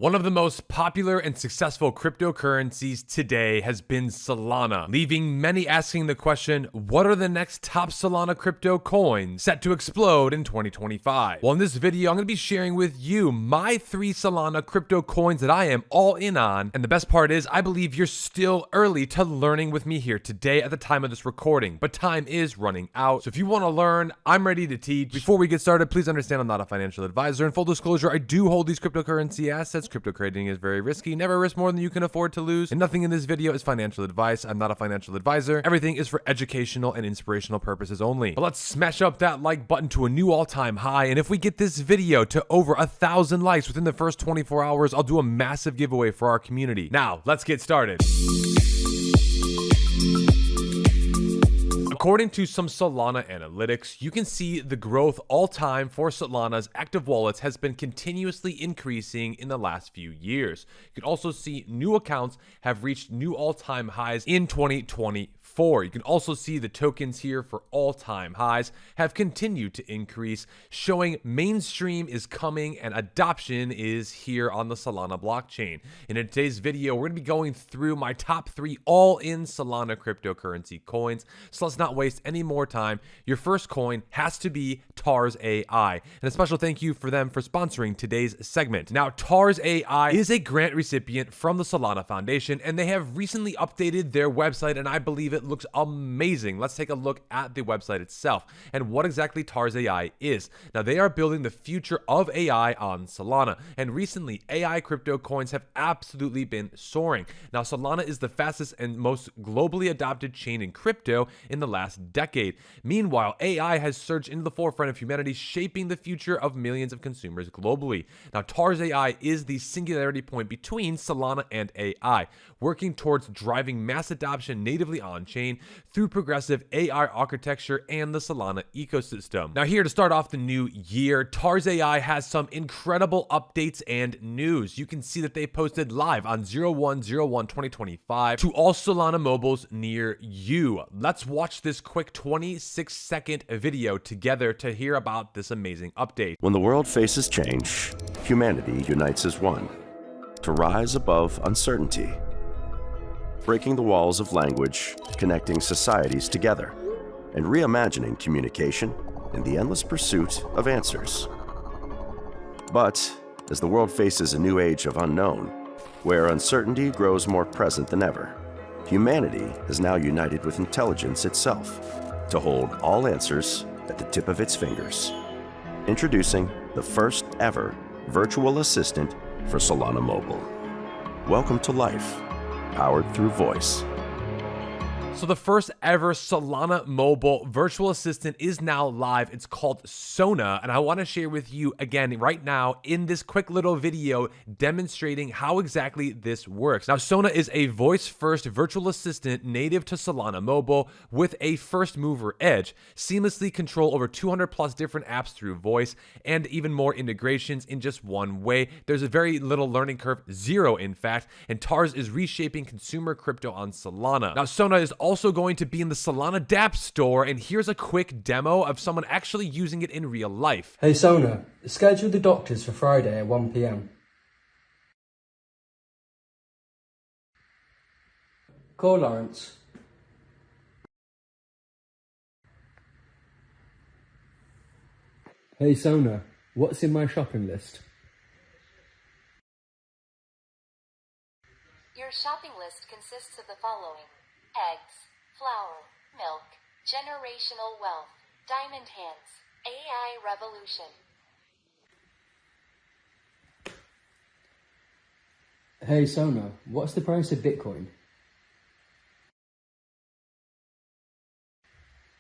One of the most popular and successful cryptocurrencies today has been Solana, leaving many asking the question, what are the next top Solana crypto coins set to explode in 2025? Well, in this video, I'm going to be sharing with you my 3 Solana crypto coins that I am all in on. And the best part is, I believe you're still early to learning with me here today at the time of this recording, but time is running out. So if you want to learn, I'm ready to teach. Before we get started, please understand I'm not a financial advisor. And full disclosure, I do hold these cryptocurrency assets. Crypto trading is very risky. Never risk more than you can afford to lose. And nothing in this video is financial advice. I'm not a financial advisor. Everything is for educational and inspirational purposes only. But let's smash up that like button to a new all-time high. And if we get this video to over 1,000 likes within the first 24 hours, I'll do a massive giveaway for our community. Now, let's get started. According to some Solana analytics, you can see the growth all-time for Solana's active wallets has been continuously increasing in the last few years. You can also see new accounts have reached new all-time highs in 2024. You can also see the tokens here for all-time highs have continued to increase, showing mainstream is coming and adoption is here on the Solana blockchain. In today's video, we're going to be going through my top 3 all-in Solana cryptocurrency coins. So let's not waste any more time. Your first coin has to be Tars AI, and a special thank you for them for sponsoring today's segment. Now, Tars AI is a grant recipient from the Solana Foundation, and they have recently updated their website, and I believe it looks amazing. Let's take a look at the website itself and what exactly Tars AI is. Now, they are building the future of AI on Solana, and recently AI crypto coins have absolutely been soaring. Now, Solana is the fastest and most globally adopted chain in crypto in the last decade. Meanwhile, AI has surged into the forefront of humanity, shaping the future of millions of consumers globally. Now, Tars AI is the singularity point between Solana and AI, working towards driving mass adoption natively on-chain through progressive AI architecture and the Solana ecosystem. Now, here to start off the new year, Tars AI has some incredible updates and news. You can see that they posted live on 01/01/2025 to all Solana mobiles near you. Let's watch this quick 26-second video together to hear about this amazing update. When the world faces change, humanity unites as one to rise above uncertainty, breaking the walls of language, connecting societies together, and reimagining communication in the endless pursuit of answers. But as the world faces a new age of unknown, where uncertainty grows more present than ever, humanity is now united with intelligence itself to hold all answers at the tip of its fingers. Introducing the first ever virtual assistant for Solana Mobile. Welcome to life, powered through voice. So the first ever Solana mobile virtual assistant is now live. It's called Sona, and I want to share with you again right now in this quick little video demonstrating how exactly this works. Now, Sona is a voice-first virtual assistant native to Solana mobile with a first mover edge, seamlessly control over 200 plus different apps through voice, and even more integrations in just one way. There's a very little learning curve, 0 in fact, and Tars is reshaping consumer crypto on Solana. Now, Sona is also going to be in the Solana dApp store, and here's a quick demo of someone actually using it in real life. Hey Sona, schedule the doctors for Friday at 1 p.m. Call Lawrence. Hey Sona, what's in my shopping list? Your shopping list consists of the following: eggs, flour, milk, generational wealth, diamond hands, AI revolution. Hey Sona, what's the price of Bitcoin?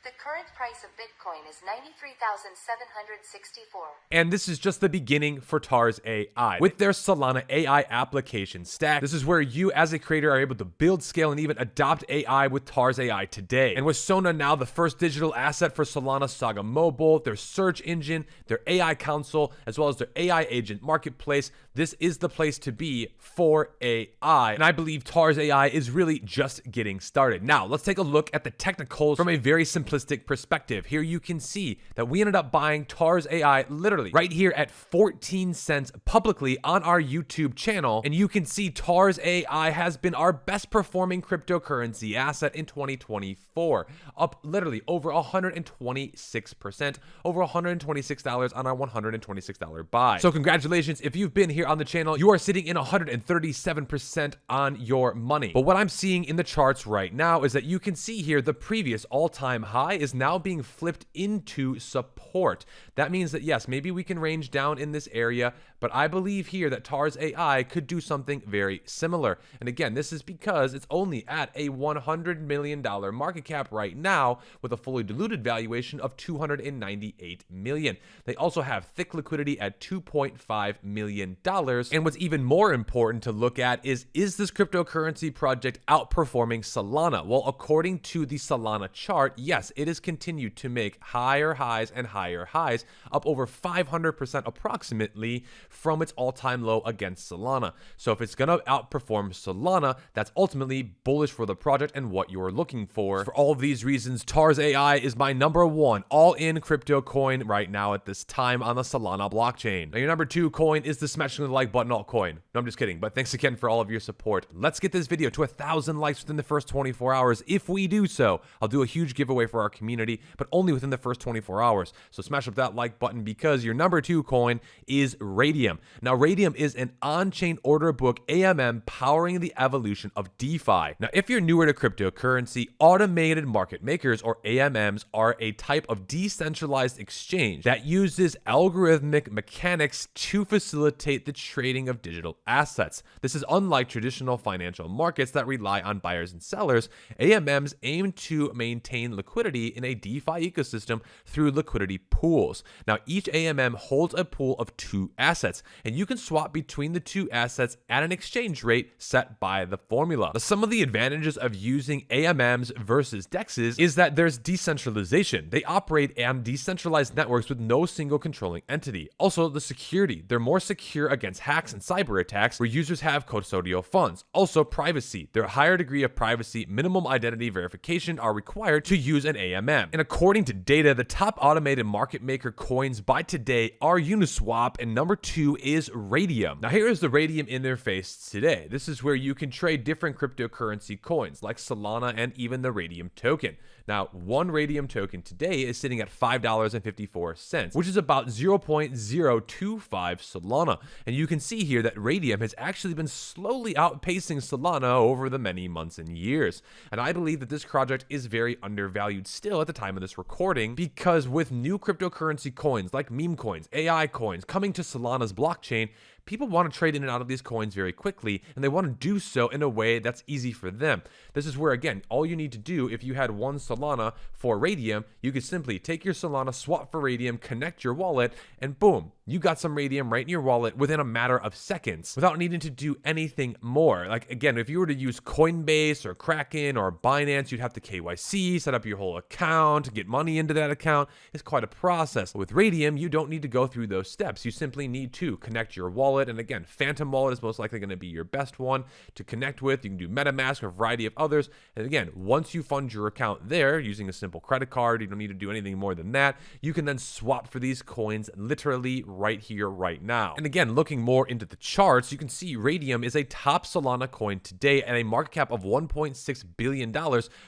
The current price of Bitcoin is 93,764. And this is just the beginning for Tars AI. With their Solana AI application stack, this is where you as a creator are able to build, scale, and even adopt AI with Tars AI today. And with Sona now the first digital asset for Solana Saga Mobile, their search engine, their AI console, as well as their AI agent marketplace, this is the place to be for AI. And I believe TARS AI is really just getting started. Now, let's take a look at the technicals from a very simplistic perspective. Here you can see that we ended up buying TARS AI literally right here at 14 cents publicly on our YouTube channel. And you can see TARS AI has been our best performing cryptocurrency asset in 2024, up literally over 126%, over $126 on our $126 buy. So congratulations, if you've been here on the channel, you are sitting in 137% on your money. But what I'm seeing in the charts right now is that you can see here the previous all-time high is now being flipped into support. That means that yes, maybe we can range down in this area, but I believe here that TARS AI could do something very similar. And again, this is because it's only at a $100 million market cap right now with a fully diluted valuation of $298 million. They also have thick liquidity at $2.5 million. And what's even more important to look at is this cryptocurrency project outperforming Solana? Well, according to the Solana chart, yes, it has continued to make higher highs and higher highs, up over 500% approximately from its all-time low against Solana. So if it's going to outperform Solana, that's ultimately bullish for the project and what you're looking for. For all of these reasons, TARS AI is my #1 all-in crypto coin right now at this time on the Solana blockchain. Now, your #2 coin is the smashing the like button altcoin. No, I'm just kidding, but thanks again for all of your support. Let's get this video to 1,000 likes within the first 24 hours. If we do so, I'll do a huge giveaway for our community, but only within the first 24 hours. So smash up that like button because your #2 coin is Raydium. Now, Raydium is an on-chain order book AMM powering the evolution of DeFi. Now, if you're newer to cryptocurrency, automated market makers or AMMs are a type of decentralized exchange that uses algorithmic mechanics to facilitate the trading of digital assets. This is unlike traditional financial markets that rely on buyers and sellers. AMMs aim to maintain liquidity in a DeFi ecosystem through liquidity pools. Now, each AMM holds a pool of 2 assets, and you can swap between the 2 assets at an exchange rate set by the formula. Now, some of the advantages of using AMMs versus DEXs is that there's decentralization. They operate on decentralized networks with no single controlling entity. Also, the security. They're more secure against hacks and cyber attacks where users have custodial funds. Also, privacy. Their higher degree of privacy, minimum identity verification are required to use an AMM. And according to data, the top automated market maker coins by today are Uniswap, and #2 is Raydium. Now, here is the Raydium interface today. This is where you can trade different cryptocurrency coins like Solana and even the Raydium token. Now, one Raydium token today is sitting at $5.54, which is about 0.025 Solana. And you can see here that Raydium has actually been slowly outpacing Solana over the many months and years. And I believe that this project is very undervalued still at the time of this recording, because with new cryptocurrency coins like meme coins, AI coins coming to Solana's blockchain, people want to trade in and out of these coins very quickly, and they want to do so in a way that's easy for them. This is where, again, all you need to do, if you had one Solana for Raydium, you could simply take your Solana, swap for Raydium, connect your wallet, and boom, you got some Raydium right in your wallet within a matter of seconds without needing to do anything more. Like, again, if you were to use Coinbase or Kraken or Binance, you'd have to KYC, set up your whole account, get money into that account. It's quite a process. With Raydium, you don't need to go through those steps. You simply need to connect your wallet. And again, Phantom Wallet is most likely going to be your best one to connect with. You can do MetaMask or a variety of others. And again, once you fund your account there using a simple credit card, you don't need to do anything more than that. You can then swap for these coins literally right here, right now. And again, looking more into the charts, you can see Raydium is a top Solana coin today at a market cap of $1.6 billion,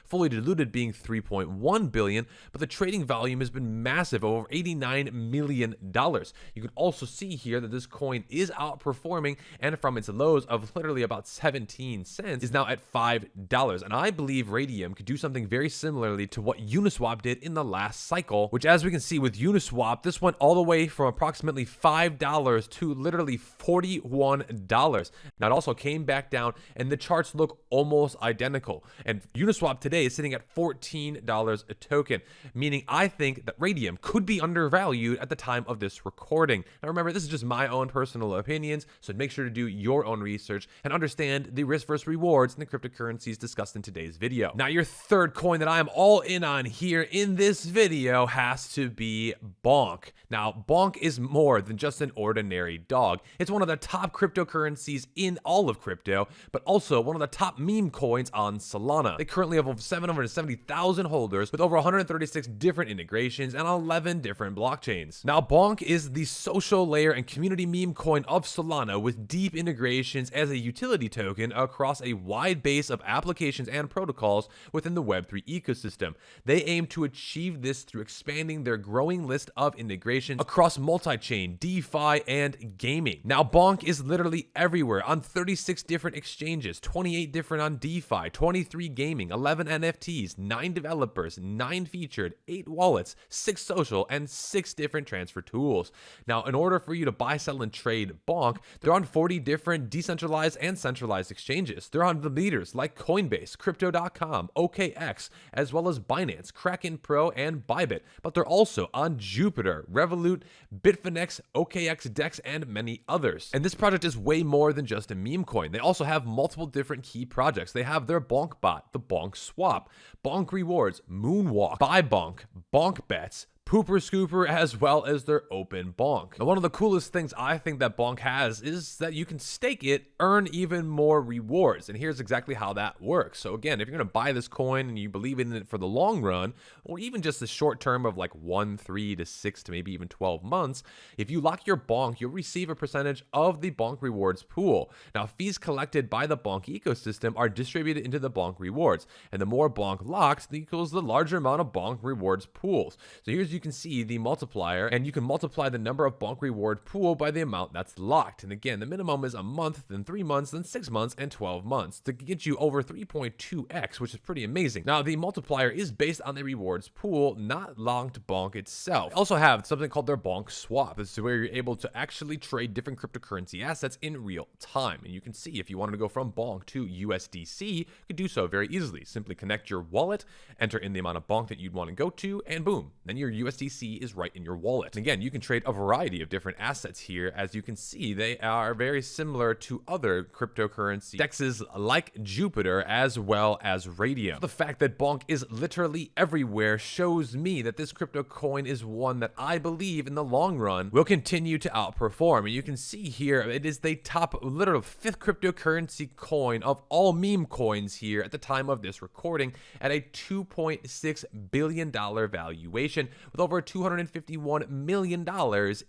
fully diluted being $3.1 billion, but the trading volume has been massive, over $89 million. You can also see here that this coin is outperforming, and from its lows of literally about 17 cents is now at $5. And I believe Raydium could do something very similarly to what Uniswap did in the last cycle, which, as we can see with Uniswap, this went all the way from approximately $5 to literally $41. Now, it also came back down, and the charts look almost identical. And Uniswap today is sitting at $14 a token, meaning I think that Raydium could be undervalued at the time of this recording. Now, remember, this is just my own personal opinions, so make sure to do your own research and understand the risk versus rewards in the cryptocurrencies discussed in today's video. Now, your third coin that I am all in on here in this video has to be Bonk. Now, Bonk is more than just an ordinary dog. It's one of the top cryptocurrencies in all of crypto, but also one of the top meme coins on Solana. They currently have over 770,000 holders with over 136 different integrations and 11 different blockchains. Now, Bonk is the social layer and community meme coin of Solana with deep integrations as a utility token across a wide base of applications and protocols within the Web3 ecosystem. They aim to achieve this through expanding their growing list of integrations across multi-chain, DeFi, and gaming. Now, Bonk is literally everywhere on 36 different exchanges, 28 different on DeFi, 23 gaming, 11 NFTs, 9 developers, 9 featured, 8 wallets, 6 social, and 6 different transfer tools. Now, in order for you to buy, sell, and trade Bonk, they're on 40 different decentralized and centralized exchanges. They're on the leaders like Coinbase, Crypto.com, OKX, as well as Binance, Kraken Pro, and Bybit. But they're also on Jupiter, Revolut, Bitfinex, OKX Dex, and many others. And this project is way more than just a meme coin. They also have multiple different key projects. They have their Bonk bot, the Bonk Swap, Bonk Rewards, Moonwalk, Buy Bonk, Bonk Bets, Pooper Scooper, as well as their open Bonk. Now, one of the coolest things I think that Bonk has is that you can stake it, earn even more rewards. And here's exactly how that works. So again, if you're going to buy this coin and you believe in it for the long run, or even just the short term of like 1, 3 to 6 to maybe even 12 months, if you lock your Bonk, you'll receive a percentage of the Bonk rewards pool. Now, fees collected by the Bonk ecosystem are distributed into the Bonk rewards. And the more Bonk locked equals the larger amount of Bonk rewards pools. So here's you can see the multiplier, and you can multiply the number of Bonk reward pool by the amount that's locked. And again, the minimum is a month, then 3 months, then 6 months, and 12 months to get you over 3.2x, which is pretty amazing. Now, the multiplier is based on the rewards pool, not locked Bonk itself. They also have something called their Bonk Swap. This is where you're able to actually trade different cryptocurrency assets in real time. And you can see if you wanted to go from Bonk to USDC, you could do so very easily. Simply connect your wallet, enter in the amount of Bonk that you'd want to go to, and boom, then your USDC is right in your wallet. And again, you can trade a variety of different assets here. As you can see, they are very similar to other cryptocurrency dexes like Jupiter as well as Raydium. The fact that Bonk is literally everywhere shows me that this crypto coin is one that I believe in the long run will continue to outperform. And you can see here, it is the top, literal 5th cryptocurrency coin of all meme coins here at the time of this recording at a $2.6 billion valuation with over $251 million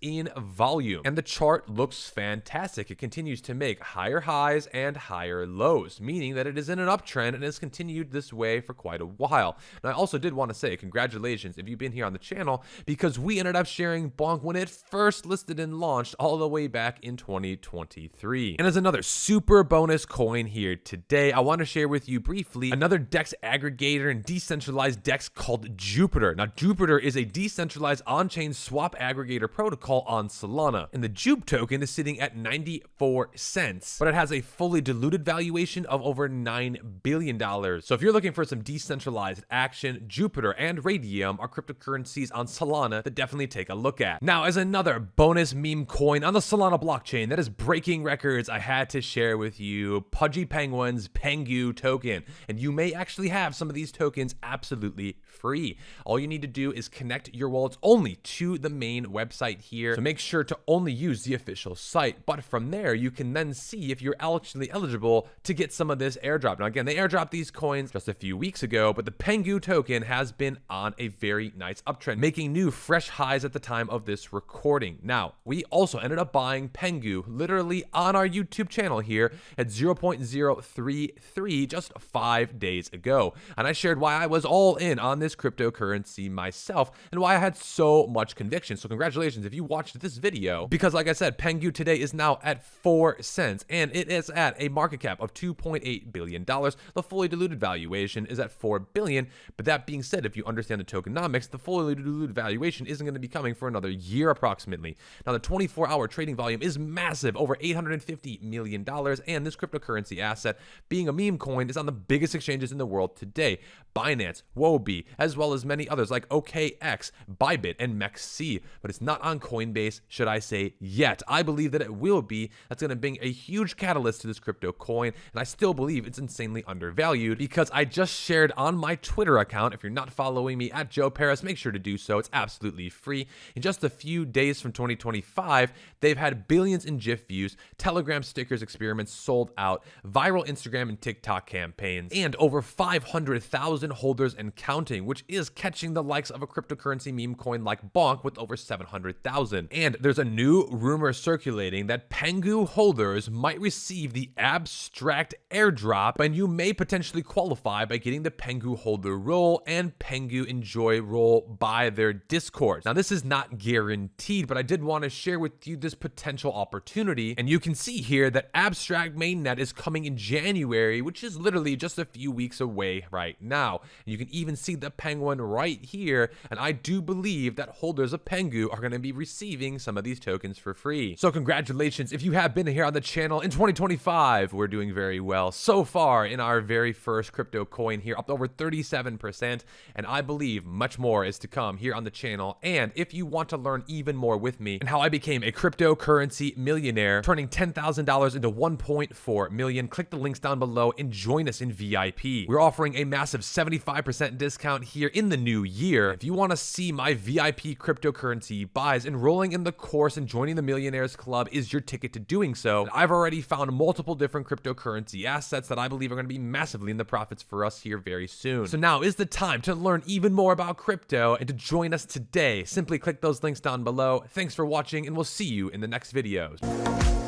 in volume. And the chart looks fantastic. It continues to make higher highs and higher lows, meaning that it is in an uptrend and has continued this way for quite a while. And I also did want to say congratulations if you've been here on the channel, because we ended up sharing Bonk when it first listed and launched all the way back in 2023. And as another super bonus coin here today, I want to share with you briefly another DEX aggregator and decentralized DEX called Jupiter. Now, Jupiter is a decentralized on-chain swap aggregator protocol on Solana, and the Jupe token is sitting at 94 cents, but it has a fully diluted valuation of over $9 billion. So if you're looking for some decentralized action, Jupiter and Raydium are cryptocurrencies on Solana that definitely take a look at. Now, as another bonus meme coin on the Solana blockchain that is breaking records, I had to share with you Pudgy Penguin's Pengu token, and you may actually have some of these tokens absolutely free. All you need to do is connect your wallets only to the main website here, so make sure to only use the official site. But from there, you can then see if you're actually eligible to get some of this airdrop. Now again, they airdropped these coins just a few weeks ago, but the Pengu token has been on a very nice uptrend, making new fresh highs at the time of this recording. Now, we also ended up buying Pengu literally on our YouTube channel here at 0.033 just 5 days ago. And I shared why I was all in on this cryptocurrency myself and why I had so much conviction. So congratulations if you watched this video, because like I said, Pengu today is now at 4 cents and it is at a market cap of $2.8 billion. The fully diluted valuation is at $4 billion. But that being said, if you understand the tokenomics, the fully diluted valuation isn't going to be coming for another year approximately. Now, the 24-hour trading volume is massive, over $850 million, and this cryptocurrency asset, being a meme coin, is on the biggest exchanges in the world today. Binance, Wobi, as well as many others like OKX, FTX, Bybit, and MEXC, but it's not on Coinbase, should I say, yet. I believe that it will be. That's going to bring a huge catalyst to this crypto coin, and I still believe it's insanely undervalued because I just shared on my Twitter account. If you're not following me at Joe Parys, make sure to do so. It's absolutely free. In just a few days from 2025, they've had billions in GIF views, Telegram stickers experiments sold out, viral Instagram and TikTok campaigns, and over 500,000 holders and counting, which is catching the likes of a cryptocurrency meme coin like Bonk with over 700,000. And there's a new rumor circulating that Pengu holders might receive the abstract airdrop, and you may potentially qualify by getting the Pengu holder role and Pengu enjoy role by their Discord. Now, this is not guaranteed, but I did want to share with you this potential opportunity, and you can see here that abstract mainnet is coming in January, which is literally just a few weeks away right now. You can even see the penguin right here, and I do believe that holders of Pengu are going to be receiving some of these tokens for free. So congratulations if you have been here on the channel. In 2025, we're doing very well so far in our very first crypto coin here, up to over 37%, and I believe much more is to come here on the channel. And if you want to learn even more with me and how I became a cryptocurrency millionaire, turning $10,000 into 1.4 million, click the links down below and join us in VIP. We're offering a massive 75% discount here in the new year. If you want to see my VIP cryptocurrency buys, enrolling in the course and joining the Millionaires Club is your ticket to doing so. And I've already found multiple different cryptocurrency assets that I believe are going to be massively in the profits for us here very soon. So now is the time to learn even more about crypto and to join us today. Simply click those links down below. Thanks for watching, and we'll see you in the next videos.